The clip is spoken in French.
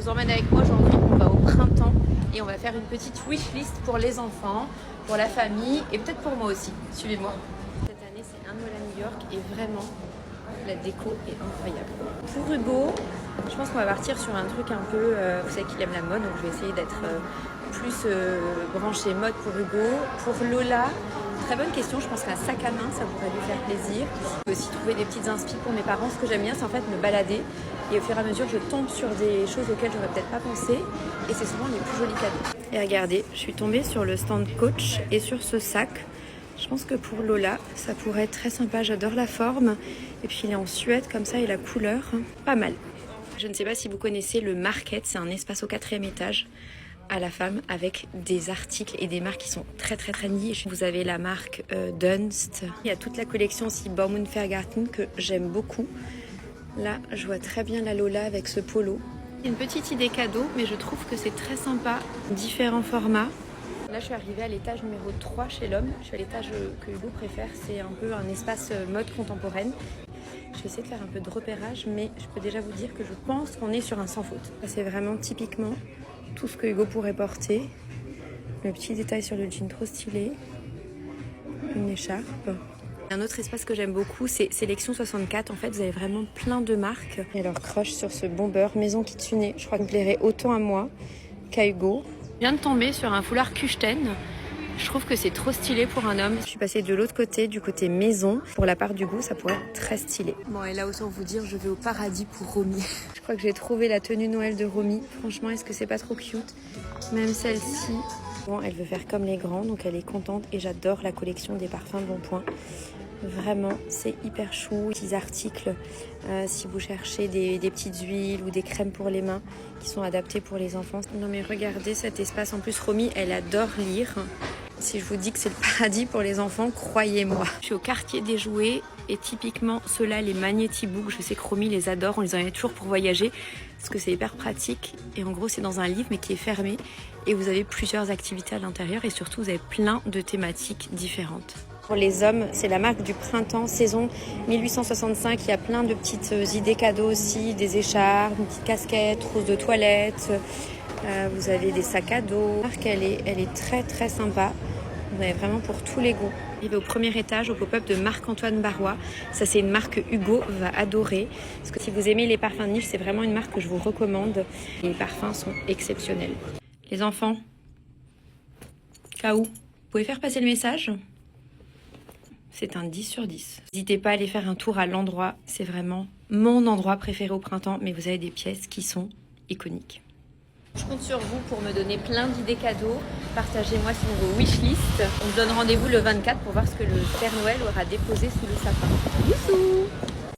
vous emmène avec moi aujourd'hui, on va au printemps et on va faire une petite wishlist pour les enfants, pour la famille et peut-être pour moi aussi. Suivez-moi. Cette année c'est un Noël à New York et vraiment la déco est incroyable. Pour Hugo, je pense qu'on va partir sur un truc un peu, vous savez qu'il aime la mode, donc je vais essayer d'être plus branchée mode pour Hugo. Pour Lola, très bonne question, je pense qu'un sac à main ça pourrait lui faire plaisir. Je peux aussi trouver des petites inspi pour mes parents. Ce que j'aime bien c'est en fait me balader et au fur et à mesure je tombe sur des choses auxquelles j'aurais peut-être pas pensé et c'est souvent les plus jolis cadeaux. Et regardez, je suis tombée sur le stand Coach et sur ce sac. Je pense que pour Lola, ça pourrait être très sympa. J'adore la forme. Et puis il est en Suède comme ça et la couleur, pas mal. Je ne sais pas si vous connaissez le Market. C'est un espace au 4e étage à la femme avec des articles et des marques qui sont très niches. Vous avez la marque Dunst. Il y a toute la collection aussi Baume & Vergarten que j'aime beaucoup. Là, je vois très bien la Lola avec ce polo. Une petite idée cadeau, mais je trouve que c'est très sympa. Différents formats. Là, je suis arrivée à l'étage numéro 3 chez l'homme. Je suis à l'étage que Hugo préfère. C'est un peu un espace mode contemporaine. Je vais essayer de faire un peu de repérage, mais je peux déjà vous dire que je pense qu'on est sur un sans faute. C'est vraiment typiquement tout ce que Hugo pourrait porter. Le petit détail sur le jean trop stylé. Une écharpe. Un autre espace que j'aime beaucoup, c'est Sélection 64. En fait, vous avez vraiment plein de marques. Et alors, crush sur ce bomber Maison Kitsune. Je crois qu'il me plairait autant à moi qu'à Hugo. Je viens de tomber sur un foulard Kuchten. Je trouve que c'est trop stylé pour un homme. Je suis passée de l'autre côté, du côté maison. Pour la part d'Hugo, ça pourrait être très stylé. Bon, et là, autant vous dire, je vais au paradis pour Romy. Je crois que j'ai trouvé la tenue Noël de Romy. Franchement, est-ce que c'est pas trop cute? Même celle-ci. Bon, elle veut faire comme les grands, donc elle est contente. Et j'adore la collection des parfums Bonpoint. Vraiment, c'est hyper chou. Petits articles, si vous cherchez des petites huiles ou des crèmes pour les mains qui sont adaptées pour les enfants. Non mais regardez cet espace. En plus, Romy, elle adore lire. Si je vous dis que c'est le paradis pour les enfants, croyez-moi. Je suis au quartier des jouets et typiquement ceux-là, les Magnéti-Book, je sais que Romy les adore. On les en a toujours pour voyager parce que c'est hyper pratique. Et en gros, c'est dans un livre mais qui est fermé. Et vous avez plusieurs activités à l'intérieur et surtout, vous avez plein de thématiques différentes. Pour les hommes, c'est la marque du printemps, saison 1865. Il y a plein de petites idées cadeaux aussi, des écharpes, une petite casquette, trousse de toilette. Vous avez des sacs à dos. La marque, elle est très sympa. Vous avez vraiment pour tous les goûts. Arrivé au premier étage, au pop-up de Marc-Antoine Barrois. Ça, c'est une marque que Hugo va adorer. Parce que si vous aimez les parfums de niche, c'est vraiment une marque que je vous recommande. Les parfums sont exceptionnels. Les enfants, Kaou, vous pouvez faire passer le message ? C'est un 10 sur 10. N'hésitez pas à aller faire un tour à l'endroit. C'est vraiment mon endroit préféré au printemps. Mais vous avez des pièces qui sont iconiques. Je compte sur vous pour me donner plein d'idées cadeaux. Partagez-moi sur vos wishlists. On se donne rendez-vous le 24 pour voir ce que le Père Noël aura déposé sous le sapin. Bisous!